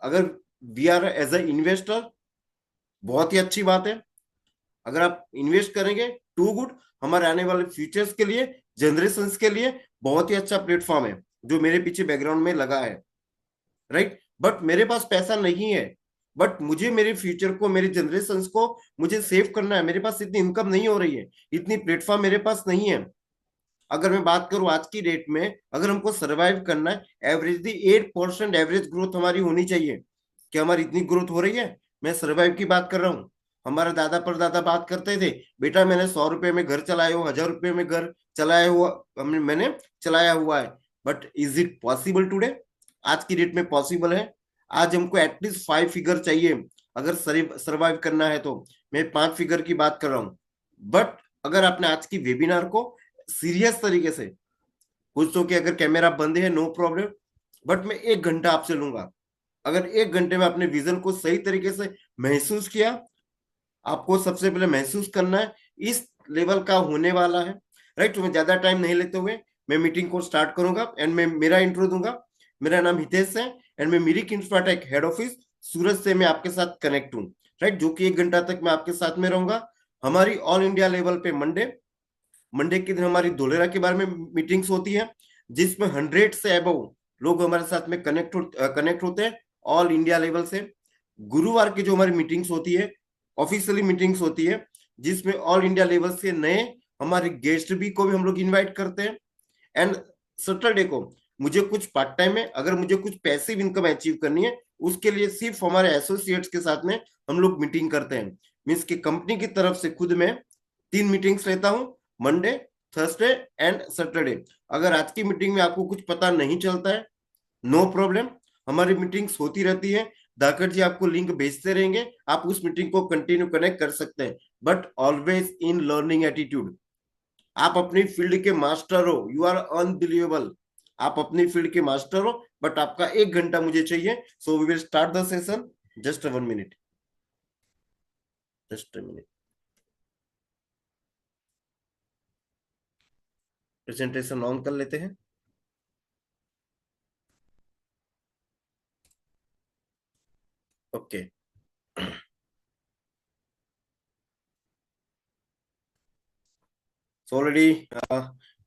अगर we are as a investor, बहुत ही अच्छी बात है। अगर आप इन्वेस्ट करेंगे, टू गुड। हमारे आने वाले फ्यूचर्स के लिए, जनरेशन के लिए बहुत ही अच्छा प्लेटफॉर्म है जो मेरे पीछे बैकग्राउंड में लगा है, राइट। बट मेरे पास पैसा नहीं है, बट मुझे मेरे फ्यूचर को, मेरे जनरेशन को मुझे सेव करना है। मेरे पास इतनी इनकम नहीं हो रही है, इतनी प्लेटफॉर्म मेरे पास नहीं है। अगर मैं बात करूं आज की डेट में, अगर हमको सरवाइव करना है, एवरेजली 8% एवरेज ग्रोथ हमारी होनी चाहिए। क्या हमारी इतनी ग्रोथ हो रही है? मैं सरवाइव की बात कर रहा हूँ। हमारे दादा परदादा बात करते थे, बेटा मैंने 100 रुपए में घर चलाया हो, 1000 रुपए में घर चलाया हुआ, मैंने चलाया हुआ है। But is it possible today? आज की डेट में पॉसिबल है? आज हमको एटलीस्ट 5 फिगर चाहिए अगर सरवाइव करना है तो। मैं 5 फिगर की बात कर रहा हूँ। बट अगर आपने आज की वेबिनार को सीरियस तरीके से, कुछ तो कि अगर कैमरा बंद है नो प्रॉब्लम, बट मैं 1 घंटा आपसे लूंगा। अगर 1 घंटे में अपने विजन को सही तरीके से महसूस किया, आपको सबसे पहले महसूस करना है इस लेवल का होने वाला है, राइट। तो मैं ज्यादा टाइम नहीं लेते हुए मैं मीटिंग को स्टार्ट करूंगा एंड मैं मेरा इंट्रो दूंगा। मेरा नाम हितेश है एंड मैं मिरिक इंफ्राटेक हेड ऑफिस सूरत से मैं आपके साथ कनेक्ट हूँ, राइट। जो कि 1 घंटा तक मैं आपके साथ में रहूंगा। हमारी ऑल इंडिया लेवल पे मंडे मंडे के दिन हमारी धोलेरा के बारे में मीटिंग्स होती है, जिसमें 100 से अबव लोग हमारे साथ में कनेक्ट होते हैं ऑल इंडिया लेवल से। गुरुवार की जो हमारी मीटिंग्स होती है, ऑफिशियली मीटिंग्स होती है, जिसमें ऑल इंडिया लेवल से नए हमारे गेस्ट भी को भी हम लोग इन्वाइट करते हैं। एंड सैटरडे को मुझे कुछ पार्ट टाइम में, अगर मुझे कुछ पैसिव इनकम अचीव करनी है, उसके लिए सिर्फ हमारे एसोसिएट्स के साथ में हम लोग मीटिंग करते हैं। मीन्स की कंपनी की तरफ से खुद मैं 3 मीटिंग्स लेता हूँ, मंडे, थर्सडे एंड सैटरडे। अगर आज की मीटिंग में आपको कुछ पता नहीं चलता है, नो प्रॉब्लम, हमारी मीटिंग्स होती रहती है। धाकड़ जी आपको लिंक भेजते रहेंगे, आप उस मीटिंग को कंटिन्यू कनेक्ट कर सकते हैं। But always in learning attitude. आप अपनी फील्ड के मास्टर हो, यू आर अनबिलीवेबल। आप अपनी फील्ड के मास्टर हो, बट आपका 1 घंटा मुझे चाहिए। So we will start the session. Just 1 minute, just 1 minute. Presentation on कर लेते हैं। ओके। सो ऑलरेडी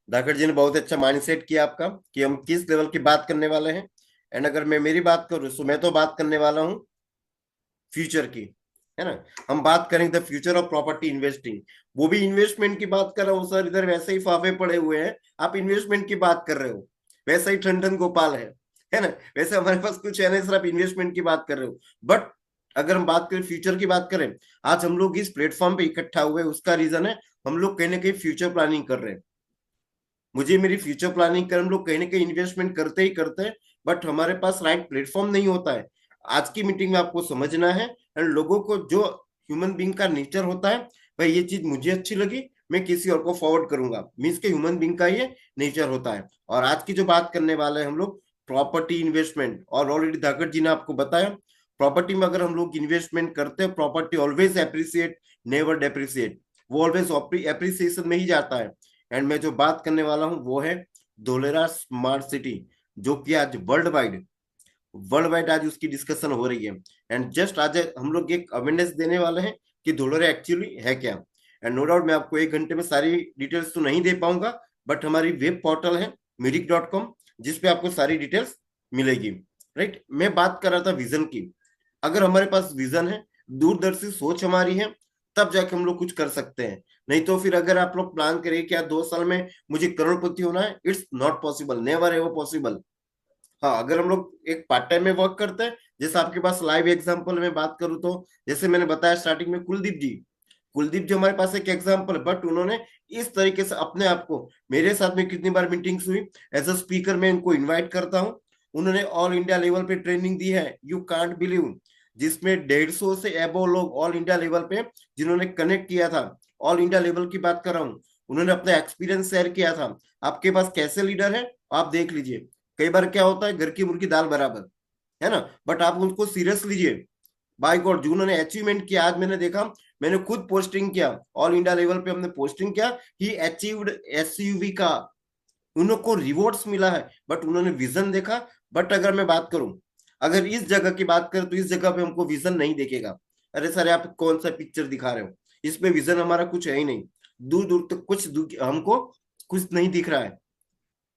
धाकड़ जी ने बहुत अच्छा माइंडसेट किया आपका कि हम किस लेवल की बात करने वाले हैं। एंड अगर मैं मेरी बात करूँ तो मैं तो बात करने वाला हूँ फ्यूचर की, है ना। हम बात करेंगे the future of property investing. वो भी इन्वेस्टमेंट की बात कर रहा हूँ सर, इधर वैसे ही फाफे पड़े हुए हैं, आप इन्वेस्टमेंट की बात कर रहे हो। वैसा ही ठंडन गोपाल है ना। वैसे हमारे पास कुछ है नहीं सर, आप इन्वेस्टमेंट की बात कर रहे हो। बट अगर हम बात करें फ्यूचर की बात करें, आज हम लोग इस प्लेटफॉर्म पे इकट्ठा हुए, उसका रीजन है हम लोग कहीं ना कहीं फ्यूचर प्लानिंग कर रहे हैं। मुझे मेरी फ्यूचर प्लानिंग कर, हम लोग कहीं ना कहीं इन्वेस्टमेंट करते ही करते हैं, बट हमारे पास राइट प्लेटफॉर्म नहीं होता है। आज की मीटिंग में आपको समझना है एंड लोगों को जो ह्यूमन बींग का नेचर होता है, भाई ये चीज मुझे अच्छी लगी, मैं किसी और को फॉरवर्ड करूंगा। मीन्स के ह्यूमन बींग का ये नेचर होता है। और आज की जो बात करने वाले हैं हम लोग, प्रॉपर्टी इन्वेस्टमेंट। और ऑलरेडी धाकड़ जी ने आपको बताया, प्रॉपर्टी में अगर हम लोग इन्वेस्टमेंट करते हैं, property always appreciate, never depreciate. वो ऑलवेज एप्रिसिएशन में ही जाता है। एंड मैं जो बात करने वाला हूं वो है धोलेरा स्मार्ट सिटी, जो कि आज वर्ल्ड वाइड आज उसकी डिस्कशन हो रही है। एंड जस्ट आज हम लोग एक अवेयरनेस देने वाले हैं कि धोलेरा एक्चुअली है क्या। एंड नो डाउट मैं आपको 1 घंटे में सारी डिटेल्स तो नहीं दे पाऊंगा, बट हमारी वेब पोर्टल है मिरिक.com, जिसपे आपको सारी डिटेल्स मिलेगी, राइट। मैं बात कर रहा था विजन की। अगर हमारे पास विजन है, दूरदर्शी सोच हमारी है, तब जाके हम लोग कुछ कर सकते हैं। नहीं तो फिर अगर आप लोग प्लान करें कि 2 साल में मुझे करोड़पति होना है, it's not possible, never ever possible. हाँ, अगर हम लोग एक पार्ट टाइम में वर्क करते हैं, जैसे आपके पास लाइव एग्जांपल में बात करूं तो, जैसे मैंने बताया स्टार्टिंग में कुलदीप जी हमारे पास एक एग्जांपल, बट उन्होंने इस तरीके से अपने आप को, मेरे साथ में कितनी बार मीटिंग्स हुई, एज अ स्पीकर मैं इनको इन्वाइट करता हूँ। उन्होंने ऑल इंडिया लेवल पे ट्रेनिंग दी है, यू कांट बिलीव, जिसमें 150 से एबो लोग ऑल इंडिया लेवल पे जिन्होंने कनेक्ट किया था। ऑल इंडिया लेवल की बात कर रहा हूँ। उन्होंने अपना एक्सपीरियंस शेयर किया था। आपके पास कैसे लीडर है आप देख लीजिए। कई बार क्या होता है, घर की मुर्गी दाल बराबर, है ना। बट आप उनको सीरियस लीजिए। बाय गॉड, जो उन्होंने अचीवमेंट किया, आज मैंने देखा, मैंने खुद पोस्टिंग किया, ऑल इंडिया लेवल पे हमने पोस्टिंग किया, ही अचीव्ड एसयूवी का, उनको रिवॉर्ड्स मिला है, बट उन्होंने विजन देखा। बट अगर मैं बात करूं, अगर इस जगह की बात करें तो इस जगह पे हमको विजन नहीं दिखेगा। अरे सर आप कौन सा पिक्चर दिखा रहे हो, इसमें विजन हमारा कुछ है ही नहीं, दूर दूर तक कुछ हमको कुछ नहीं दिख रहा है।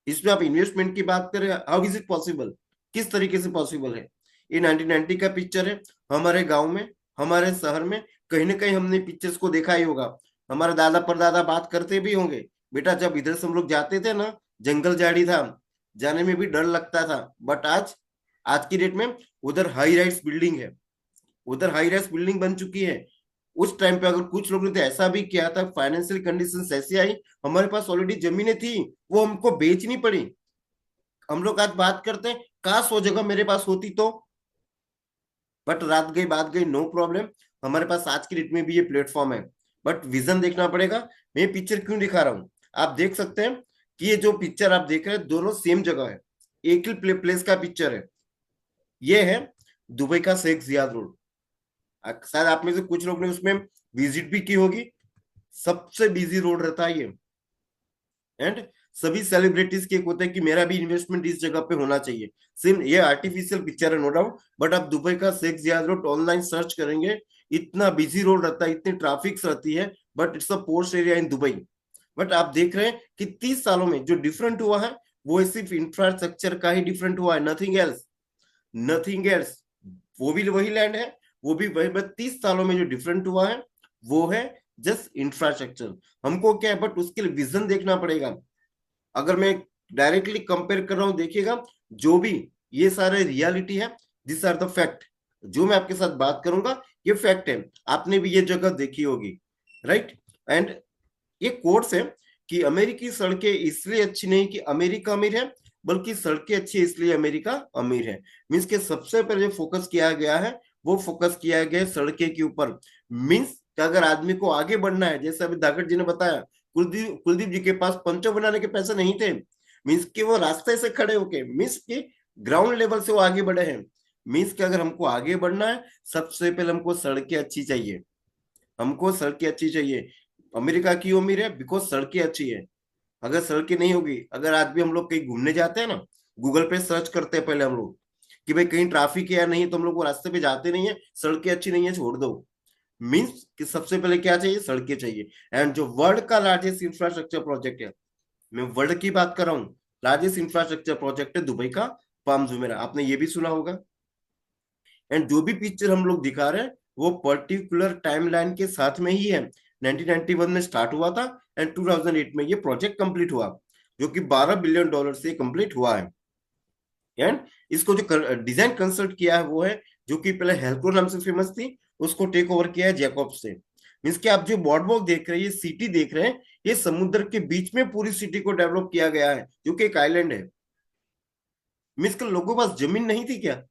इसमें आप इन्वेस्टमेंट की बात करें, हाउ इज इट पॉसिबल, किस तरीके से पॉसिबल है। ये 1990 का पिक्चर है, हमारे गांव में, हमारे शहर में कहीं ना कहीं हमने पिक्चर्स को देखा ही होगा। हमारे दादा परदादा बात करते भी होंगे, बेटा जब इधर से हम लोग जाते थे ना, जंगल झाड़ी था, जाने में भी डर लगता था। बट आज, आज की डेट में उधर हाई राइज बिल्डिंग है, उधर हाई राइज बिल्डिंग बन चुकी है। उस टाइम पे अगर कुछ लोगों ने तो ऐसा भी किया था, फाइनेंशियल कंडीशंस ऐसी आई, हमारे पास ऑलरेडी जमीनें थी, वो हमको बेचनी पड़ी। हम लोग आज बात करते हैं काश वो जगह मेरे पास होती तो, बट रात गई बात गई, नो प्रॉब्लम। हमारे पास आज की डेट में भी ये प्लेटफॉर्म है, बट विजन देखना पड़ेगा। मैं पिक्चर क्यों दिखा रहा हूँ, आप देख सकते हैं कि ये जो पिक्चर आप देख रहे हैं दोनों सेम जगह है, एक ही प्लेस का पिक्चर है। ये है दुबई का शेख जियाद रोड। शायद आप में से कुछ लोग ने उसमें विजिट भी की होगी, सबसे बिजी रोड रहता है ये। एंड सभी सेलिब्रिटीज के एक होता है कि मेरा भी इन्वेस्टमेंट इस जगह पे होना चाहिए। सिर्फ ये आर्टिफिशियल पिक्चर है नो डाउट, बट आप दुबई का Sheikh Zayed road online search करेंगे, इतना बिजी रोड रहता है, इतनी ट्रैफिक रहती है, but it's a post area in Dubai. But आप देख रहे हैं कि 30 सालों में जो डिफरेंट हुआ है वो सिर्फ इंफ्रास्ट्रक्चर का ही डिफरेंट हुआ है, नथिंग एल्स, नथिंग एल्स। वो भी वही लैंड है, वो भी वही, बट 30 सालों में जो डिफरेंट हुआ है वो है जस्ट इंफ्रास्ट्रक्चर। हमको क्या है, बट उसके लिए विजन देखना पड़ेगा। अगर मैं डायरेक्टली कंपेयर कर रहा हूं, देखिएगा जो भी ये सारे रियलिटी है, दिस आर द फैक्ट। जो मैं आपके साथ बात करूंगा ये फैक्ट है, आपने भी ये जगह देखी होगी, राइट। एंड ये कोट्स है कि अमेरिकी सड़कें इसलिए अच्छी नहीं कि अमेरिका अमीर है, बल्कि सड़कें अच्छी है इसलिए अमेरिका अमीर है। मीन्स के सबसे पहले जो फोकस किया गया है वो फोकस किया गया है सड़कें के ऊपर। मीन्स अगर आदमी को आगे बढ़ना है, जैसे अभी दागड़ जी ने बताया, कुलदीप जी के पास पंचो बनाने के पैसे नहीं थे, मीन्स के वो रास्ते से खड़े होके, मीन्स के ग्राउंड लेवल से वो आगे बढ़े हैं। मीन्स के अगर हमको आगे बढ़ना है, सबसे पहले हमको सड़कें अच्छी चाहिए, हमको सड़कें अच्छी चाहिए। अमेरिका क्यों अमीर है, बिकॉज सड़कें अच्छी है। अगर सड़कें नहीं होगी, अगर आज भी हम लोग कहीं घूमने जाते हैं ना, गूगल पे सर्च करते हैं पहले हम लोग कि भाई कहीं ट्रैफिक है या नहीं, तो हम लोग वो रास्ते पे जाते नहीं है, सड़कें अच्छी नहीं है छोड़ दो। मीन्स कि सबसे पहले क्या चाहिए, सड़कें चाहिए। एंड जो वर्ल्ड का लार्जेस्ट इंफ्रास्ट्रक्चर प्रोजेक्ट है, मैं वर्ल्ड की बात कर रहा हूँ, लार्जेस्ट इंफ्रास्ट्रक्चर प्रोजेक्ट है दुबई का पाम जुमेरा, आपने ये भी सुना होगा। एंड जो भी पिक्चर हम लोग दिखा रहे हैं वो पर्टिकुलर टाइमलाइन के साथ में ही है। 1991 में स्टार्ट हुआ था एंड 2008 में ये प्रोजेक्ट कंप्लीट हुआ, जो कि $12 बिलियन से कंप्लीट हुआ है। एंड इसको जो डिजाइन कंसल्ट किया है वो है, जो कि पहले हेल्को नाम से फेमस थी, उसको टेक ओवर किया है जैकब से। मीन्स कि आप जो बॉर्डवॉक देख रहे हैं, ये सिटी देख रहे हैं, ये समुद्र के बीच में पूरी सिटी को डेवलप किया गया है, जो कि एक आइलैंड है। मीन्स कि लोगों के पास जमीन नहीं थी क्या,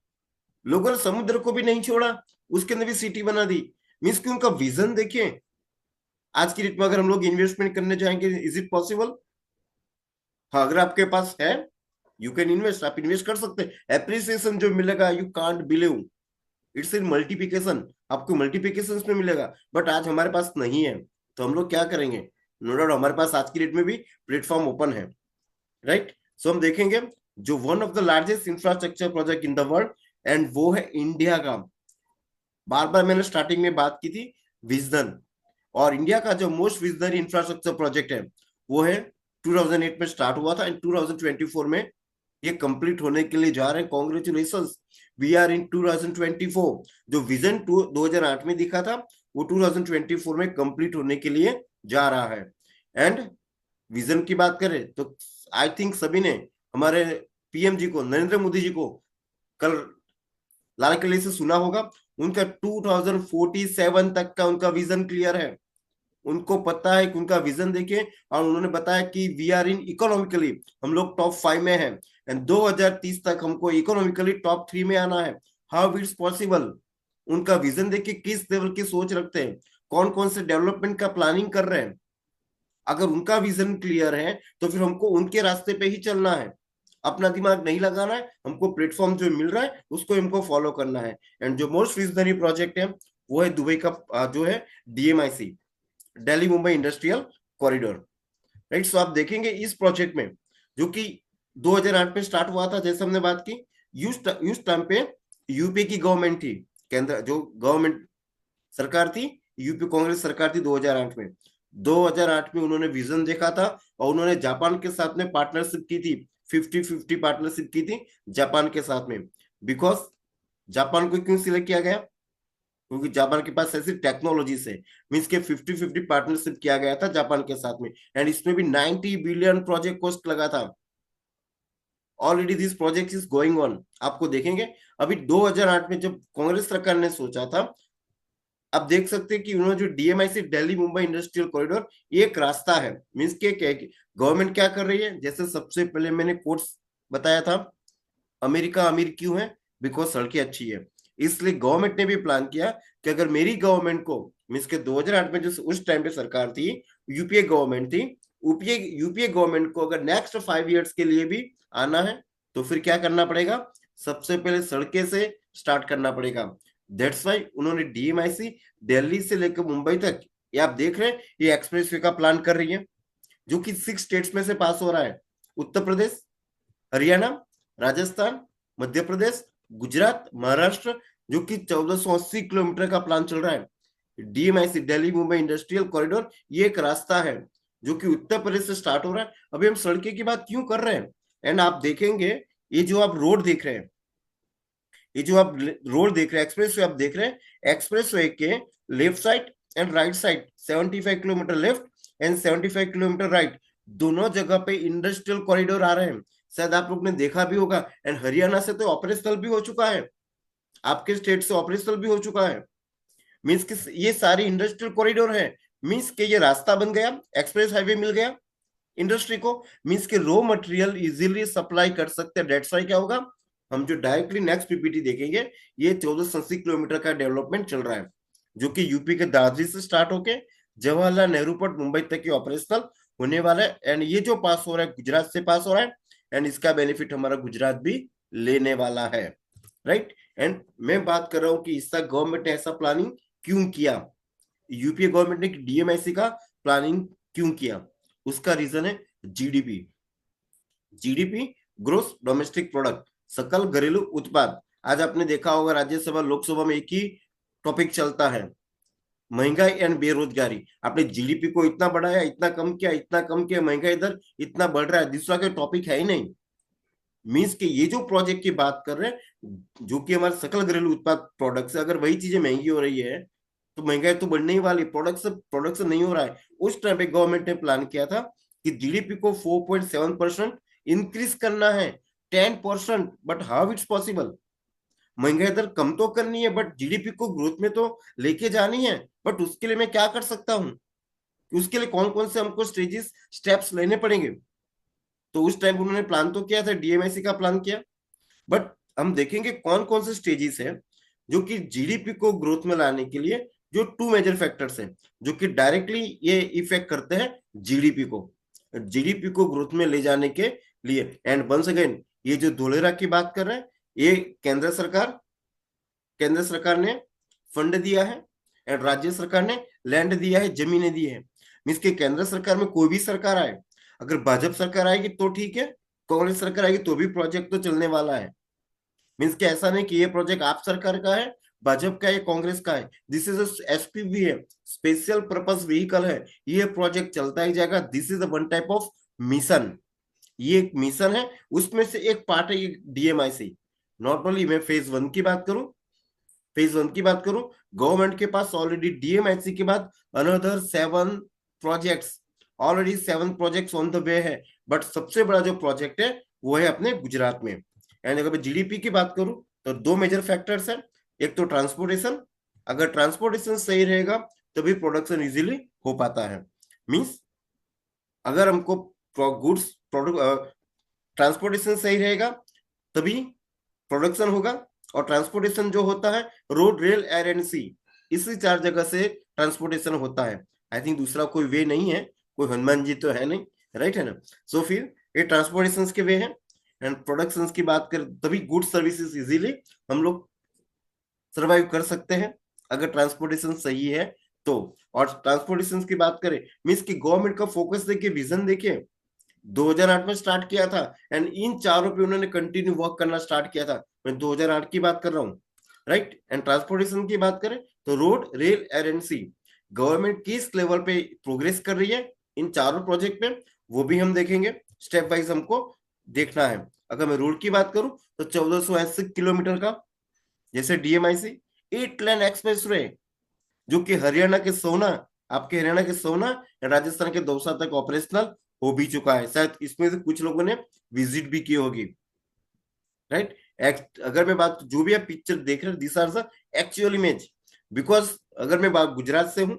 लोगों ने समुद्र को भी नहीं छोड़ा, उसके अंदर भी सिटी बना दी। मीन्स कि उनका विजन देखिए। आज की डेट में अगर हम लोग इन्वेस्टमेंट करने जाएंगे, इज इट पॉसिबल? हाँ, अगर आपके पास है, यू कैन इन्वेस्ट, आप इन्वेस्ट कर सकते हैं। एप्रिसिएशन जो मिलेगा, you can't believe, it's in multiplication, आपको मल्टीप्लिकेशन में मिलेगा, बट आज हमारे पास नहीं है। तो हम लोग क्या करेंगे, नो डाउट हमारे पास आज की डेट में भी प्लेटफॉर्म ओपन है, राइट। सो हम देखेंगे जो one of the largest infrastructure project in the world, and वो है इंडिया का। बार बार मैंने स्टार्टिंग में बात की थी विजन, और इंडिया का जो मोस्ट विजनरी इंफ्रास्ट्रक्चर प्रोजेक्ट है वो है 2008 में स्टार्ट हुआ था एंड 2024 में ये कंप्लीट होने के लिए जा रहे हैं। Congratulations, we are in 2024। जो विजन 2008 में दिखा था वो 2024 में कंप्लीट होने के लिए जा रहा है। एंड विजन की बात करें तो आई थिंक सभी ने हमारे पीएम जी को, नरेंद्र मोदी जी को कल लाल किले से सुना होगा। उनका 2047 तक का उनका विजन क्लियर है, उनको पता है कि उनका विजन देखिए, और उन्होंने बताया कि वी आर इन इकोनॉमिकली, हम लोग टॉप 5 में हैं, एंड 2030 तक हमको इकोनॉमिकली टॉप 3 में आना है। How it's possible? उनका विजन देखिए, किस लेवल की सोच रखते हैं, कौन कौन से डेवलपमेंट का प्लानिंग कर रहे हैं। अगर उनका विजन क्लियर है तो फिर हमको उनके रास्ते पे ही चलना है, अपना दिमाग नहीं लगाना है, हमको प्लेटफॉर्म जो मिल रहा है उसको हमको फॉलो करना है। एंड जो मोस्ट विजनरी प्रोजेक्ट है वो है दुबई का जो है DMIC, Delhi Mumbai industrial corridor, right. So आप देखेंगे इस प्रोजेक्ट में, जो कि 2008 में स्टार्ट हुआ था, जैसे हमने बात की, यूज टाइम पे यूपी की गवर्नमेंट थी, केंद्र जो गवर्नमेंट सरकार थी, यूपी कांग्रेस सरकार थी 2008 में। 2008 में उन्होंने विजन देखा था और उन्होंने जापान के साथ में पार्टनरशिप की थी, 50-50 पार्टनरशिप की थी जापान के साथ में। बिकॉज जापान को क्यों सिलेक्ट किया गया? क्योंकि जापान के पास ऐसी टेक्नोलॉजी से, मीन्स के 50-50 पार्टनरशिप किया गया था जापान के साथ में। एंड इसमें भी 90 बिलियन प्रोजेक्ट कॉस्ट लगा था। Already this project is going on, आपको देखेंगे। अभी 2008 में जब कांग्रेस सरकार ने सोचा था, आप देख सकते हैं कि उन्होंने जो DMIC Delhi Mumbai industrial corridor, ये एक रास्ता है। मीन्स के गवर्नमेंट क्या कर रही है, जैसे सबसे पहले मैंने कोट्स बताया था, अमेरिका अमीर क्यों है? बिकॉज सड़कें अच्छी है। इसलिए गवर्नमेंट ने भी प्लान किया कि अगर मेरी गवर्नमेंट को, मीन्स के 2008 में जो उस टाइम पे सरकार थी, यूपीए गवर्नमेंट थी, यूपीए यूपीए गवर्नमेंट को अगर नेक्स्ट 5 इयर्स के लिए भी आना है तो फिर क्या करना पड़ेगा? सबसे पहले सड़कें से स्टार्ट करना पड़ेगा। दैट्स वाई उन्होंने डीएमआईसी दिल्ली से लेकर मुंबई तक, ये आप देख रहे हैं, ये एक्सप्रेसवे का प्लान कर रही है, जो कि 6 स्टेट्स में से पास हो रहा है। उत्तर प्रदेश, हरियाणा, राजस्थान, मध्य प्रदेश, गुजरात, महाराष्ट्र, जो कि 1480 किलोमीटर का प्लान चल रहा है। DMIC Delhi Mumbai industrial corridor, ये एक रास्ता है जो कि उत्तर प्रदेश से स्टार्ट हो रहा है। अभी हम सड़कें की बात क्यों कर रहे हैं? एंड आप देखेंगे, ये जो आप रोड देख रहे हैं, ये जो आप रोड देख रहे हैं, एक्सप्रेस वे आप देख रहे हैं, एक्सप्रेस वे के left side and right side 75 kilometre left and 75 kilometre right, दोनों जगह पे इंडस्ट्रियल कॉरिडोर आ रहे हैं। शायद आप लोग ने देखा भी होगा। एंड हरियाणा से तो ऑपरेशनल भी हो चुका है, आपके स्टेट से ऑपरेशनल भी हो चुका है। मीन्स कि ये सारी इंडस्ट्रियल कॉरिडोर है। मीन्स के ये रास्ता बन गया, एक्सप्रेस हाईवे मिल गया इंडस्ट्री को। मीन्स के रॉ मटेरियल इजीली सप्लाई कर सकते हैं। डेट्स वाई क्या होगा, हम जो डायरेक्टली नेक्स्ट पीपीटी देखेंगे, ये 1480 किलोमीटर का डेवलपमेंट चल रहा है, जो कि यूपी के दादरी से स्टार्ट होके जवाहरलाल नेहरू पोर्ट मुंबई तक की ऑपरेशनल होने वाला है। एंड ये जो पास हो रहा है, गुजरात से पास हो रहा है, एंड इसका बेनिफिट हमारा गुजरात भी लेने वाला है, राइट। एंड मैं बात कर रहा हूं कि इसका गवर्नमेंट ने ऐसा प्लानिंग क्यों किया, यूपीए गवर्नमेंट ने डीएमआईसी का प्लानिंग क्यों किया? उसका रीजन है GDP. GDP, gross domestic product, सकल घरेलू उत्पाद। आज आपने देखा होगा राज्यसभा लोकसभा में एक ही टॉपिक चलता है, महंगाई एंड बेरोजगारी। आपने जीडीपी को इतना बढ़ाया, इतना कम किया, इतना कम किया, महंगाई दर इतना बढ़ रहा है, दूसरा कोई टॉपिक है ही नहीं। मीन्स के ये जो प्रोजेक्ट की बात कर रहे हैं, जो कि हमारे सकल घरेलू उत्पाद प्रोडक्ट से, अगर वही चीजें महंगी हो रही है तो महंगाई तो बढ़ने ही वाली, प्रोडक्शन नहीं हो रहा है। उस टाइम पे गवर्नमेंट ने प्लान किया था कि जीडीपी को 4.7% इंक्रीज करना है, 10%। But how it's possible? महंगाई दर कम तो करनी है, बट जीडीपी को ग्रोथ में तो लेके जानी है। बट उसके लिए मैं क्या कर सकता हूँ? उसके लिए कौन कौन से हमको स्टेप्स लेने पड़ेंगे? तो उस टाइम उन्होंने प्लान तो किया था, डीएमआईसी का प्लान किया। बट हम देखेंगे कौन कौन से स्टेजेस है जो कि जीडीपी को ग्रोथ में लाने के लिए, जो 2 मेजर फैक्टर्स हैं जो कि डायरेक्टली ये इफेक्ट करते हैं जीडीपी को, जीडीपी को ग्रोथ में ले जाने के लिए। एंड वंस अगेन, ये जो धोलेरा की बात कर रहे हैं, ये केंद्र सरकार ने फंड दिया है, एंड राज्य सरकार ने लैंड दिया है, जमीनें दी है। मीन्स के केंद्र सरकार में कोई भी सरकार आए, अगर भाजपा सरकार आएगी तो ठीक है, कांग्रेस सरकार आएगी तो भी प्रोजेक्ट तो चलने वाला है। मीन्स के ऐसा नहीं कि ये प्रोजेक्ट आप सरकार का है, भाजपा का है, कांग्रेस का है। दिस इज एसपीवी है, स्पेशल पर्पस व्हीकल है, ये प्रोजेक्ट चलता ही जाएगा। This is one type of mission, ये एक मिशन है, उसमें से एक पार्ट है ये डीएमआईसी। नॉर्मली मैं फेज 1 की बात करूं, गवर्नमेंट के पास ऑलरेडी डीएमआईसी के बाद another 7 projects, already 7 projects on the way है। बट सबसे बड़ा जो प्रोजेक्ट है वो है अपने गुजरात में। एंड अगर मैं जीडीपी की बात करूं तो 2 मेजर फैक्टर्स है, एक तो ट्रांसपोर्टेशन, अगर ट्रांसपोर्टेशन सही रहेगा तभी प्रोडक्शन इजीली हो पाता है। मीन्स अगर हमको गुड्स प्रोडक्ट, ट्रांसपोर्टेशन सही रहेगा तभी प्रोडक्शन होगा। और ट्रांसपोर्टेशन जो होता है रोड, रेल, एयर एंड सी, इसी 4 जगह से ट्रांसपोर्टेशन होता है। आई थिंक दूसरा कोई वे नहीं है, कोई हनुमान जी तो है नहीं, राइट है ना। सो फिर ये ट्रांसपोर्टेशन के वे है। एंड प्रोडक्शन की बात करें तभी गुड सर्विसेज इजीली हम लोग सर्वाइव कर सकते हैं, अगर ट्रांसपोर्टेशन सही है तो। और ट्रांसपोर्टेशन की बात करें, मीन्स की गवर्नमेंट का फोकस देखिए, विजन देखिए, 2008 में स्टार्ट किया था, एंड इन चारों पे उन्होंने कंटिन्यू वर्क करना स्टार्ट किया था। मैं 2008 की बात कर रहा हूँ, राइट। एंड ट्रांसपोर्टेशन की बात करें तो road, rail, air and sea, government किस लेवल पे प्रोग्रेस कर रही है इन चारों प्रोजेक्ट पे, वो भी हम देखेंगे। स्टेप वाइज हमको देखना है। अगर मैं रोड की बात करूं तो 1480 किलोमीटर का, जैसे डीएमआईसी 8 लेन एक्सप्रेस वे, जो कि हरियाणा के सोना, आपके हरियाणा के सोना या राजस्थान के दौसा तक ऑपरेशनल हो भी चुका है। शायद इसमें से कुछ लोगों ने विजिट भी की होगी, राइट। अगर मैं बात, जो भी आप पिक्चर देख रहे हैं, this are the actual image. Because अगर मैं बात गुजरात से हूँ,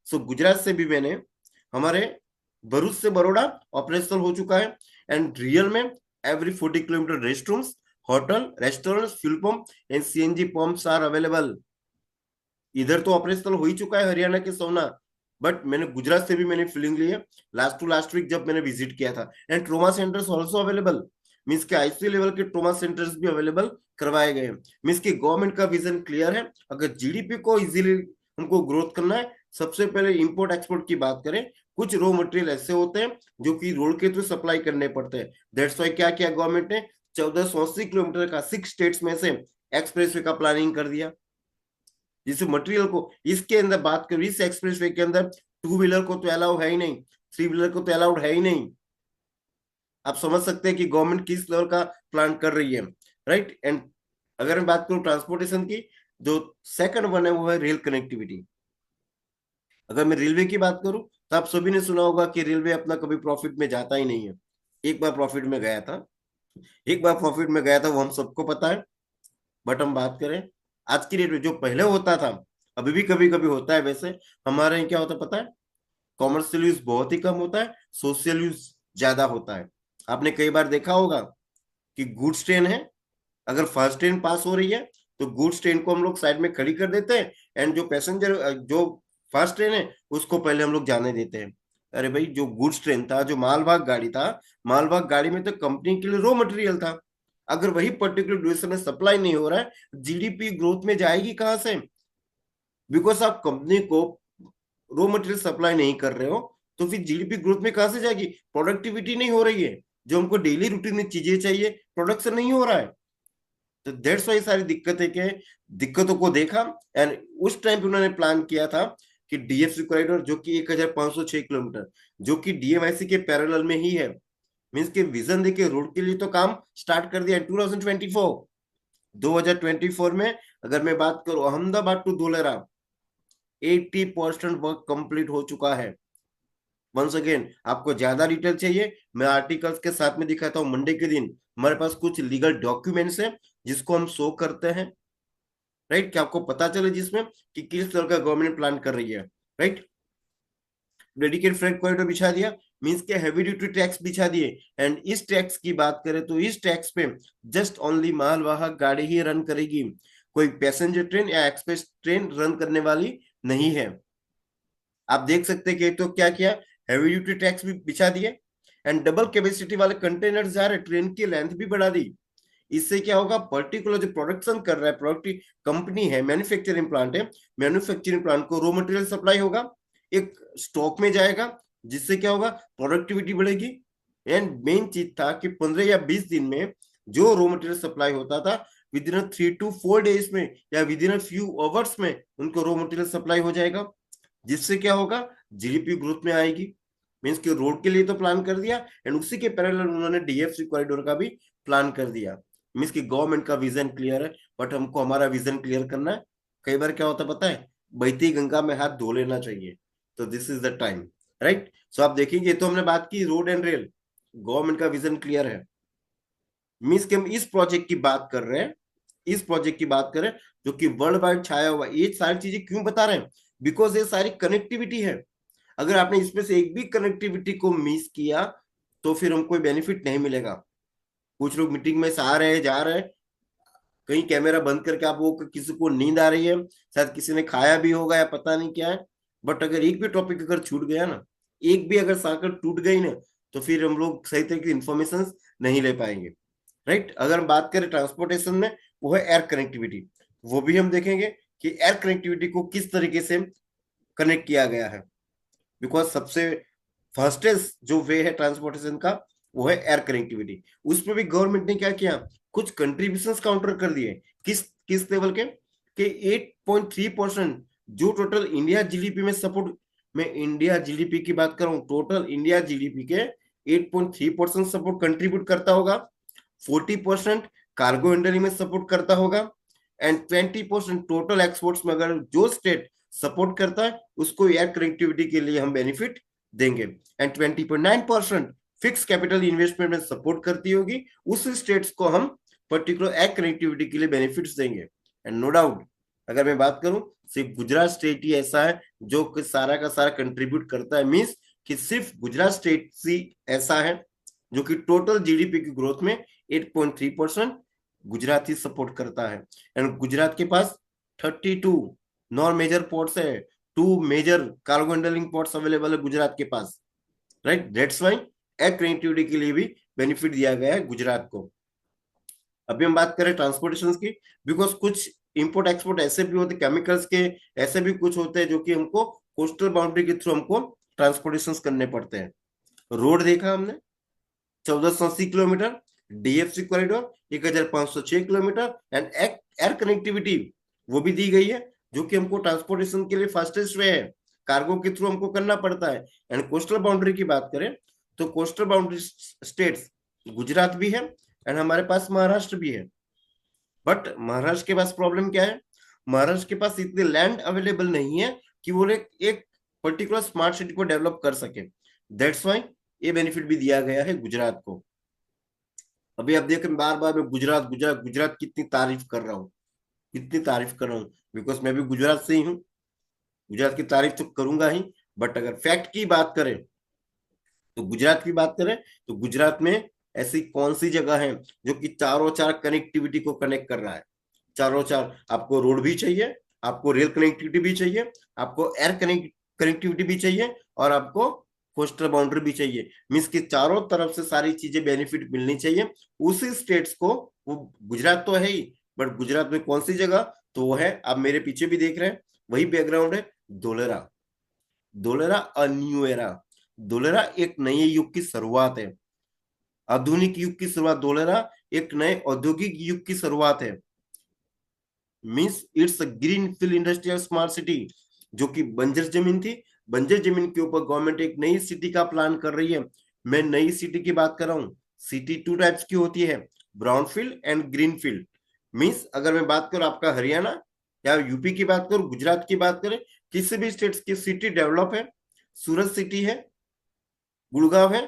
सो गुजरात से भी मैंने हमारे भरूच से बड़ौदा ऑपरेशनल हो चुका है। एंड रियल में every 40 kilometre rest rooms, hotel, restaurant, fuel pump and CNG pumps are available. इधर तो ऑपरेशनल हो ही चुका है हरियाणा के सोना, बट मैंने गुजरात से भी मैंने फीलिंग ली है लास्ट टू लास्ट वीक जब मैंने विजिट किया था। And trauma centres also available, means के आईसीयू लेवल के ट्रोमा सेंटर्स भी अवेलेबल करवाए गए हैं। मीन्स की गवर्नमेंट का विजन क्लियर है। अगर जीडीपी को इजीली हमको ग्रोथ करना है, सबसे पहले इंपोर्ट एक्सपोर्ट की बात करें, कुछ रॉ मटेरियल ऐसे होते हैं जो कि रोड के थ्रू सप्लाई करने पड़ते हैं। दैट्स वाई क्या किया गवर्नमेंट ने, 1480 किलोमीटर का 6 स्टेट्स में से एक्सप्रेसवे का प्लानिंग कर दिया। जिस मटेरियल को इसके अंदर बात करें, इस एक्सप्रेसवे के अंदर टू व्हीलर को तो अलाउ है ही नहीं, थ्री व्हीलर को तो अलाउड है ही नहीं। आप समझ सकते हैं कि गवर्नमेंट किस लेवल का प्लान कर रही है, राइट। एंड अगर मैं बात करूं ट्रांसपोर्टेशन की, जो सेकंड वन है वो है रेल कनेक्टिविटी। अगर मैं रेलवे की बात करूं तो आप सभी ने सुना होगा कि रेलवे अपना कभी प्रॉफिट में जाता ही नहीं है। एक बार प्रॉफिट में गया था, एक बार प्रॉफिट में गया था, वो हम सबको पता है। बट हम बात करें आज की डेट में, जो पहले होता था, अभी भी कभी कभी होता है वैसे, हमारे यहाँ क्या होता है पता है, कॉमर्शियल यूज बहुत ही कम होता है, सोशल यूज ज्यादा होता है। आपने कई बार देखा होगा कि गुड्स ट्रेन है, अगर फर्स्ट ट्रेन पास हो रही है तो गुड्स ट्रेन को हम लोग साइड में खड़ी कर देते हैं, एंड जो पैसेंजर, जो फर्स्ट ट्रेन है उसको पहले हम लोग जाने देते हैं। अरे भाई, जो गुड्स ट्रेन था, जो मालवाहक गाड़ी था, मालवाहक गाड़ी में तो कंपनी के लिए रॉ मटेरियल था। अगर वही पर्टिकुलर ड्यूरेशन में सप्लाई नहीं हो रहा है, जीडीपी ग्रोथ में जाएगी कहां से? बिकॉज आप कंपनी को रॉ मटेरियल सप्लाई नहीं कर रहे हो, तो फिर जीडीपी ग्रोथ में कहां से जाएगी? प्रोडक्टिविटी नहीं हो रही है, जो हमको डेली रूटीन में चीजें चाहिए, प्रोडक्शन नहीं हो रहा है। तो दैट्स वाई सारी दिक्कत है कि दिक्कतों को देखा, एंड उस टाइम पे उन्होंने प्लान किया था कि डीएफसी कॉरिडोर, जो कि 1506 किलोमीटर, जो कि डीएमआईसी के पैरेलल में ही है, मींस के विजन देके रोड के लिए तो काम स्टार्ट कर दिया 2024। 2024 में अगर मैं बात करूं Ahmedabad to Dholera, 80% work complete हो चुका है। वंस अगेन, आपको ज्यादा डिटेल चाहिए, मैं आर्टिकल्स के साथ में दिखाता हूँ। मंडे के दिन हमारे पास कुछ लीगल डॉक्यूमेंट्स है जिसको हम शो करते हैं, राइट, कि आपको पता चले जिसमें कि किस तरह का गवर्नमेंट प्लान कर रही है, राइट। डेडिकेट फ्रेट कॉरिडोर बिछा दिया, मींस के हैवी ड्यूटी टैक्स बिछा दिए। एंड इस टैक्स की बात करें तो इस टैक्स पे जस्ट ओनली मालवाहक गाड़ी ही रन करेगी, कोई पैसेंजर ट्रेन या एक्सप्रेस ट्रेन रन करने वाली नहीं है। आप देख सकते हैं कि तो क्या किया, हैवी ड्यूटी टैक्स भी बिछा दिए, एंड डबल कैपेसिटी वाले कंटेनर जा रहे, ट्रेन की लेंथ भी बढ़ा दी। इससे क्या होगा, पर्टिकुलर जो प्रोडक्शन कर रहा है, प्रोडक्ट कंपनी है, मैन्युफैक्चरिंग प्लांट है, मैन्युफैक्चरिंग प्लांट को रॉ मटेरियल सप्लाई होगा, एक स्टॉक में जाएगा, जिससे क्या होगा, प्रोडक्टिविटी बढ़ेगी। एंड मेन चीज था कि 15 या 20 दिन में जो रॉ मटेरियल सप्लाई होता था, विद इन 3 to 4 डेज में या विद इन फ्यू आवर्स में उनको रॉ मटेरियल सप्लाई हो जाएगा, जिससे क्या होगा, जीडीपी ग्रोथ में आएगी। मीन्स कि रोड के लिए तो प्लान कर दिया, एंड उसी के पैरेलल उन्होंने डीएफसी कॉरिडोर का भी प्लान कर दिया। मीन्स कि गवर्नमेंट का विजन क्लियर है, बट हमको हमारा विजन क्लियर करना है। कई बार क्या होता है पता है, बहती गंगा में हाथ धो लेना चाहिए। तो this is the time, right. So आप देखेंगे, तो हमने बात की रोड एंड रेल, गवर्नमेंट का विजन क्लियर है। मीन्स कि हम इस प्रोजेक्ट की बात कर रहे हैं, इस प्रोजेक्ट की बात करें जो कि वर्ल्ड वाइड छाया हुआ। ये सारी चीजें क्यों बता रहे हैं? बिकॉज ये सारी कनेक्टिविटी है। अगर आपने इसमें से एक भी कनेक्टिविटी को मिस किया तो फिर हमको बेनिफिट नहीं मिलेगा। कुछ लोग मीटिंग में से आ रहे हैं, जा रहे हैं, कहीं कैमरा बंद करके, आप वो किसी को नींद आ रही है, शायद किसी ने खाया भी होगा या पता नहीं क्या है, बट अगर एक भी टॉपिक अगर छूट गया ना, एक भी अगर साकर टूट गई ना, तो फिर हम लोग सही तरीके की इंफॉर्मेशन नहीं ले पाएंगे, राइट। अगर हम बात करें ट्रांसपोर्टेशन में, वो है एयर कनेक्टिविटी। वो भी हम देखेंगे कि एयर कनेक्टिविटी को किस तरीके से कनेक्ट किया गया है। बिकॉज सबसे फास्टेस्ट जो वे है ट्रांसपोर्टेशन का, वो है एयर कनेक्टिविटी। उसमें भी गवर्नमेंट ने क्या किया, कुछ कंट्रीब्यूशंस काउंटर कर दिए। किस किस लेवल के? 8.3% जो टोटल इंडिया जीडीपी में सपोर्ट, मैं इंडिया जीडीपी की बात कर रहा हूं, टोटल इंडिया जीडीपी के 8.3% सपोर्ट कंट्रीब्यूट करता होगा। 40% कार्गो हैंडलिंग में सपोर्ट करता होगा, एंड 20% टोटल एक्सपोर्ट्स में अगर जो स्टेट सपोर्ट करता है उसको एयर कनेक्टिविटी के लिए हम बेनिफिट देंगे, एंड 20.9% फिक्स कैपिटल इन्वेस्टमेंट में सपोर्ट करती होगी, उस स्टेट्स को हम पर्टिकुलर एयर कनेक्टिविटी के लिए बेनिफिट्स देंगे। एंड नो डाउट अगर मैं बात करूं, सिर्फ गुजरात स्टेट ही ऐसा है जो सारा का सारा कंट्रीब्यूट करता है, मीन्स कि सिर्फ गुजरात स्टेट ही ऐसा है जो कि टोटल जीडीपी की ग्रोथ में 8.3% गुजरात ही सपोर्ट करता है। एंड गुजरात के पास 32 नॉन मेजर पोर्ट्स है, 2 major cargo handling ports available है गुजरात के पास, right. That's why air connectivity के लिए भी बेनिफिट दिया गया है गुजरात को। अभी हम बात करें ट्रांसपोर्टेशन की, बिकॉज कुछ इंपोर्ट एक्सपोर्ट ऐसे भी होते केमिकल्स के, ऐसे भी कुछ होते हैं जो कि हमको कोस्टल बाउंड्री के थ्रू हमको ट्रांसपोर्टेशन करने पड़ते हैं। रोड देखा हमने 1480 kilometre, DFC corridor 1506 kilometre, and air connectivity वो भी दी गई है जो कि हमको ट्रांसपोर्टेशन के लिए फास्टेस्ट वे है, कार्गो के थ्रू हमको करना पड़ता है। एंड कोस्टल बाउंड्री की बात करें तो कोस्टल बाउंड्री स्टेट्स गुजरात भी है एंड हमारे पास महाराष्ट्र भी है। बट महाराष्ट्र के पास प्रॉब्लम क्या है? महाराष्ट्र के पास इतने लैंड अवेलेबल नहीं है कि वो एक पर्टिकुलर स्मार्ट सिटी को डेवलप कर सके। दैट्स वाई ये बेनिफिट भी दिया गया है गुजरात को। अभी आप देखें बार बार मैं गुजरात गुजरात गुजरात कितनी तारीफ कर रहा हूँ, कितनी तारीफ कर रहा हूँ, बिकॉज मैं भी गुजरात से ही हूँ, गुजरात की तारीफ तो करूंगा ही। बट अगर फैक्ट की बात करें तो गुजरात की बात करें तो गुजरात में ऐसी कौन सी जगह है जो कि चारों चार कनेक्टिविटी को कनेक्ट कर रहा है? चारों चार, आपको रोड भी चाहिए, आपको रेल कनेक्टिविटी भी चाहिए, आपको एयर कनेक्टिविटी भी चाहिए, और आपको कोस्टल बाउंड्री भी चाहिए। मीन्स कि चारों तरफ से सारी चीजें बेनिफिट मिलनी चाहिए उसी स्टेट्स को। वो गुजरात तो है ही, बट गुजरात में कौन सी जगह? तो वो है, आप मेरे पीछे भी देख रहे हैं, वही बैकग्राउंड है, Dholera. Dholera a new era, Dholera एक नए युग की शुरुआत है, आधुनिक युग की शुरुआत। धोलेरा एक नए औद्योगिक युग की शुरुआत है। Means it's a green field industrial smart city, जो कि बंजर जमीन थी, बंजर जमीन के ऊपर गवर्नमेंट एक नई सिटी का प्लान कर रही है। मैं नई सिटी की बात कर रहा हूँ। सिटी 2 टाइप्स की होती है, brown field and green field. Means अगर मैं बात करूं आपका हरियाणा या यूपी की बात करूं, गुजरात की बात करें, किसी भी स्टेट की सिटी डेवलप है, सूरत सिटी है, गुड़गांव है,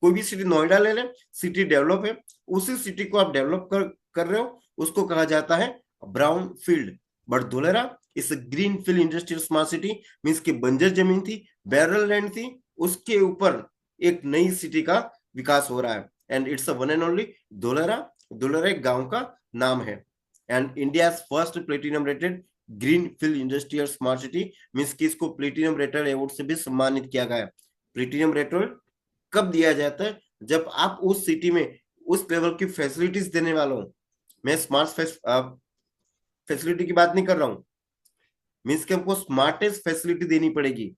कोई भी सिटी, नोएडा ले लें, सिटी डेवलप है, उसी सिटी को आप डेवलप कर रहे हो, उसको कहा जाता है ब्राउन फील्ड। बट धोलेरा इस green field industrial smart city, means की बंजर जमीन थी, बैरल लैंड थी, उसके ऊपर एक नई सिटी का विकास हो रहा है। And it's a one and only Dholera. Dholera एक गांव का नाम है। And India first platinum rated green field industrial smart city, means की इसको प्लेटिनम रेटेड अवार्ड से भी सम्मानित किया गया है। प्लेटिनम रेटेड कब दिया जाता है? जब आप उस सिटी में उस लेवल की फैसिलिटीज देने वाला हो। मैं स्मार्ट फैसिलिटी की बात नहीं कर रहा हूं, मीन्स कि हमको स्मार्टेस्ट फैसिलिटी देनी पड़ेगी।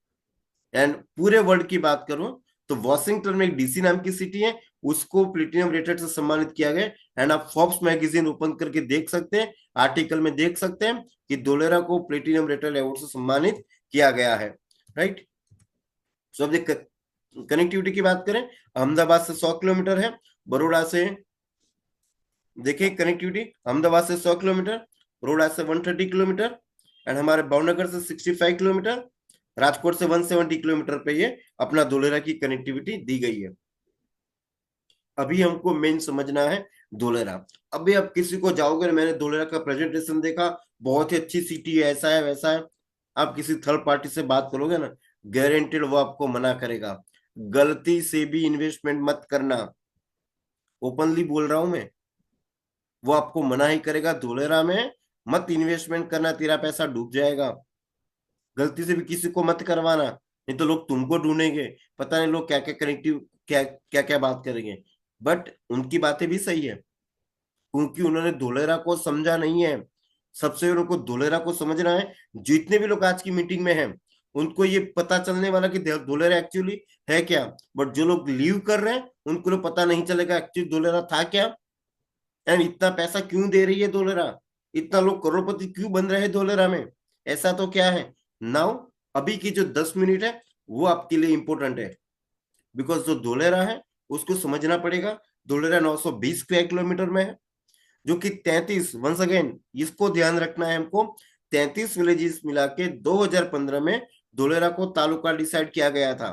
एंड पूरे वर्ल्ड की बात करूं तो वॉशिंगटन में एक डीसी नाम की सिटी है, उसको प्लेटिनम रेटेड से सम्मानित किया गया। एंड आप फोर्ब्स मैगजीन ओपन करके देख सकते हैं, आर्टिकल में देख सकते हैं कि धोलेरा को प्लेटिनम रेटेड अवार्ड से सम्मानित किया गया है, राइट। सो अब कनेक्टिविटी की बात करें, अहमदाबाद से 100 किलोमीटर है, बड़ोड़ा से देखिए कनेक्टिविटी, अहमदाबाद से 100 किलोमीटर, बड़ोड़ा से 130 किलोमीटर, एंड हमारे भावनगर से 65 किलोमीटर, राजकोट से 170 किलोमीटर पे ये अपना धोलेरा की कनेक्टिविटी दी गई है। अभी हमको मेन समझना है धोलेरा। अभी आप किसी को जाओगे, मैंने धोलेरा का प्रेजेंटेशन देखा, बहुत ही अच्छी सिटी है, ऐसा है वैसा है, आप किसी थर्ड पार्टी से बात करोगे ना, गारंटेड वो आपको मना करेगा। गलती से भी इन्वेस्टमेंट मत करना, ओपनली बोल रहा हूं मैं, वो आपको मना ही करेगा, धोलेरा में मत इन्वेस्टमेंट करना, तेरा पैसा डूब जाएगा। गलती से भी किसी को मत करवाना, नहीं तो लोग तुमको ढूंढेंगे, पता नहीं लोग क्या क्या कनेक्टिव क्या क्या क्या बात करेंगे। बट उनकी बातें भी सही है, क्योंकि उन्होंने धोलेरा को समझा नहीं है। सबसे उनको धोलेरा को समझना है। जितने भी लोग आज की मीटिंग में हैं उनको ये पता चलने वाला कि धोलेरा एक्चुअली है क्या। बट जो लोग लीव कर रहे हैं उनको पता नहीं चलेगा एक्चुअली धोलेरा था क्या। एंड इतना पैसा क्यों दे रही है धोलेरा, इतना लोग करोड़पति क्यों बन रहे हैं धोलेरा में? ऐसा तो क्या है नाउ, अभी की जो 10 मिनट है वो आपके लिए इंपॉर्टेंट है, बिकॉज जो धोलेरा है उसको समझना पड़ेगा। धोलेरा 920 स्क्वायर किलोमीटर में है, जो कि 33, वंस अगेन इसको ध्यान रखना है हमको, 33 विलेजेस मिला के 2015 में धोलेरा को तालुका डिसाइड किया गया था।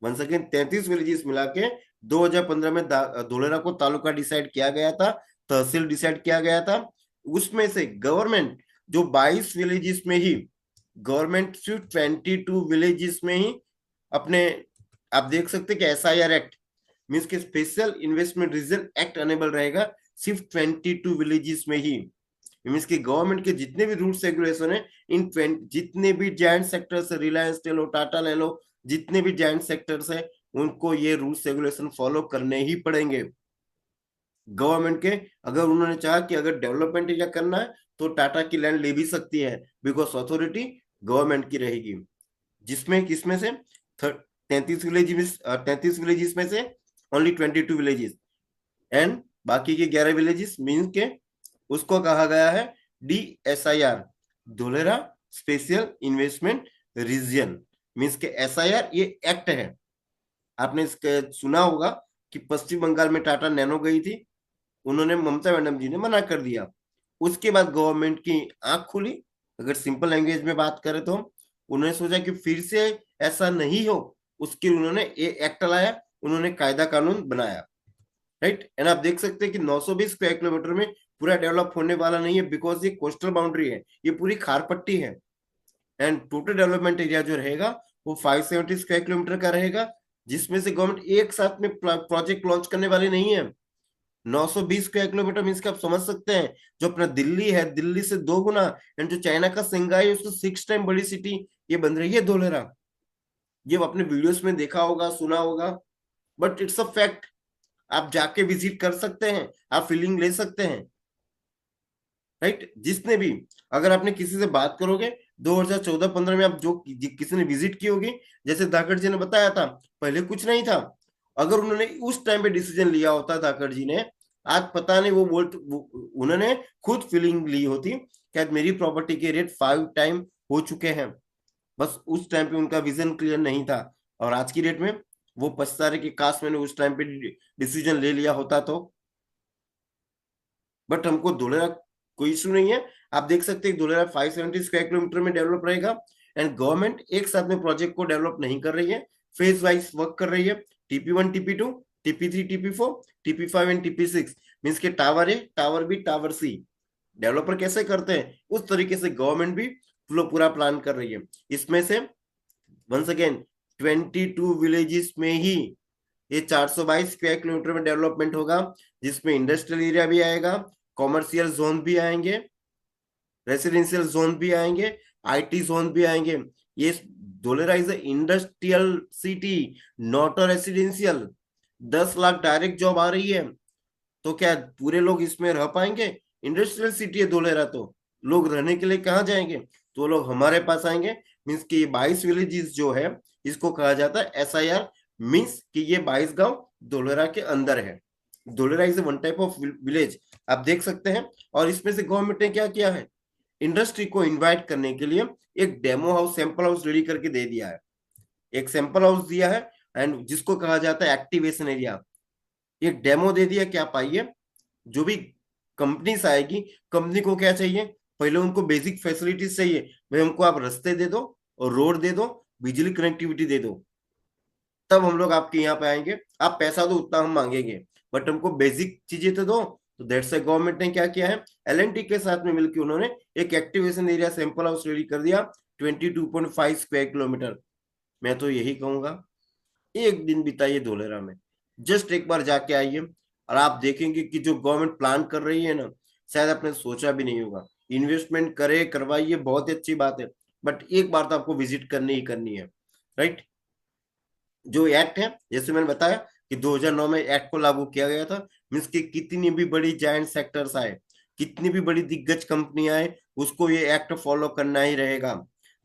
वंस अगेन 33 विलेजेस मिला के 2015 में धोलेरा को तालुका डिसाइड किया गया था, तहसील डिसाइड किया गया था। उसमें से गवर्नमेंट जो 22 विलेजेस में ही, गवर्नमेंट सिर्फ 22 विलेजेस में ही अपने, आप देख सकते हैं कि SIR एक्ट मीन्स के special investment region act enable रहेगा सिर्फ 22 विलेजेस में ही। मीन्स की गवर्नमेंट के जितने भी रूल्स रेगुलेशन है इन जितने भी जायंट सेक्टर्स है, रिलायंस ले लो, टाटा ले लो, जितने भी जायंट सेक्टर्स है उनको ये रूल्स रेगुलेशन फॉलो करने ही पड़ेंगे गवर्नमेंट के। अगर उन्होंने चाहा कि अगर डेवलपमेंट एरिया करना है तो टाटा की लैंड ले भी सकती है, बिकॉज अथॉरिटी गवर्नमेंट की रहेगी। जिसमें किसमें से 33 विलेजेस में से ओनली 22 विलेजेस एंड बाकी के 11 विलेजेस मीन के उसको कहा गया है DSIR, Dholera special investment reason. Means के SIR ये एक्ट है। आपने इसके सुना होगा कि पश्चिम बंगाल में टाटा नैनो गई थी, उन्होंने, ममता मैडम जी ने मना कर दिया। उसके बाद गवर्नमेंट की आंख खुली, अगर सिंपल लैंग्वेज में बात करें तो उन्होंने सोचा कि फिर से ऐसा नहीं हो, उसके लिए उन्होंने ये एक्ट लाया, उन्होंने कायदा कानून बनाया, राइट। एंड आप देख सकते हैं कि 920 स्क्वायर किलोमीटर में पूरा डेवलप होने वाला नहीं है, बिकॉज ये कोस्टल बाउंड्री है, ये पूरी खार पट्टी है। एंड टोटल डेवलपमेंट एरिया जो रहेगा वो 570 स्क्वायर किलोमीटर का रहेगा, जिसमें से गवर्नमेंट एक साथ में प्रोजेक्ट लॉन्च करने वाली नहीं है। 920 स्क्वायर किलोमीटर मीन्स आप समझ सकते हैं, जो अपना दिल्ली है, दिल्ली से 2 गुना, एंड जो चाइना का संघाई है उससे 6 टाइम बड़ी सिटी ये बन रही है धोलेरा। ये आपने वीडियोस में देखा होगा, सुना होगा, बट इट्स अ फैक्ट। आप जाके विजिट कर सकते हैं, आप फीलिंग ले सकते हैं, राइट। जिसने भी, अगर आपने किसी से बात करोगे 2014-15 में, आप जो किसी ने विजिट की होगी, जैसे धाकड़ जी ने बताया था पहले कुछ नहीं था, अगर उन्होंने उस टाइम पे डिसीजन लिया होता धाकड़ जी ने, आज पता नहीं उन्होंने खुद फीलिंग ली होती कि आज मेरी प्रॉपर्टी के रेट 5 टाइम हो चुके हैं। बस उस टाइम पे उनका विजन क्लियर नहीं था, और आज की डेट में वो पछता रहे कि काश मैंने उस टाइम पे डिसीजन ले लिया होता तो। बट हमको धुलेरा कोई इशू नहीं है। आप देख सकते हैं धुलेरा 570 स्क्वायर किलोमीटर में डेवलप रहेगा, एंड गवर्नमेंट एक साथ में प्रोजेक्ट को डेवलप नहीं कर रही है, फेज वाइज वर्क कर रही है। TP1, TP2, TP3, TP4, TP5 and TP6 means के tower A, tower B, tower C developer कैसे करते हैं उस तरीके से गवर्नमेंट भी पूरा प्लान कर रही है। इसमें से वंस अगेन 22 विलेजेस में ही ये 422 स्क्वायर किलोमीटर में डेवलपमेंट होगा, जिसमें इंडस्ट्रियल एरिया भी आएगा, कॉमर्शियल जोन भी आएंगे, रेसिडेंशियल जोन भी आएंगे, IT जोन भी आएंगे। ये Dholera is industrial city, not a residential. 10 lakh direct job आ रही है, तो क्या पूरे लोग इसमें रह पाएंगे? इंडस्ट्रियल सिटी है धोलेरा, तो लोग रहने के लिए कहाँ जाएंगे? तो लोग हमारे पास आएंगे। मीन्स कि ये 22 विलेजेस जो है इसको कहा जाता है SIR, मीन्स कि ये 22 गांव धोलेरा के अंदर है। Dholera is one type of village, आप देख सकते हैं। और इसमें से गवर्नमेंट ने क्या किया है, इंडस्ट्री को इन्वाइट करने के लिए एक demo house, sample house ready करके दे दिया है। एक सैंपल हाउस दिया है, एंड जिसको कहा जाता है एक्टिवेशन एरिया। एक डेमो दे दिया कि आप आइए, जो भी कंपनीज आएगी, कंपनी को क्या चाहिए, पहले उनको बेसिक फैसिलिटीज चाहिए, भाई हमको आप रास्ते दे दो और रोड दे दो, बिजली कनेक्टिविटी दे दो, तब हम लोग आपके यहाँ पे आएंगे। आप पैसा दो उतना हम मांगेंगे, बट हमको बेसिक चीजें तो दो। तो दैट्स व्हाई गवर्नमेंट ने क्या किया है, LNT के साथ में मिलकर उन्होंने एक activation area sample house ready कर दिया, 22.5 स्क्वायर किलोमीटर। मैं तो यही कहूंगा एक दिन बिताइए धोलेरा में, जस्ट एक बार जाके आइए, और आप देखेंगे कि जो गवर्नमेंट प्लान कर रही है ना, शायद आपने सोचा भी नहीं होगा। इन्वेस्टमेंट करे, करवाइए, बहुत ही अच्छी बात है, बट एक बार तो आपको विजिट करनी ही करनी है, राइट। जो एक्ट है, जैसे मैंने बताया कि 2009 में एक्ट को लागू किया गया था, मीन्स कि कितनी भी बड़ी जायंट सेक्टर्स आए, कितनी भी बड़ी दिग्गज कंपनी आए, उसको ये एक्ट फॉलो करना ही रहेगा।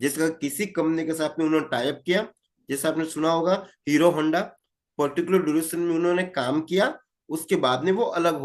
जिसका किसी कंपनी के साथ में उन्होंने टाइप किया, जैसे आपने सुना होगा हीरो होंडा, पर्टिकुलर ड्यूरेशन में उन्होंने काम किया, उसके बाद में वो अलग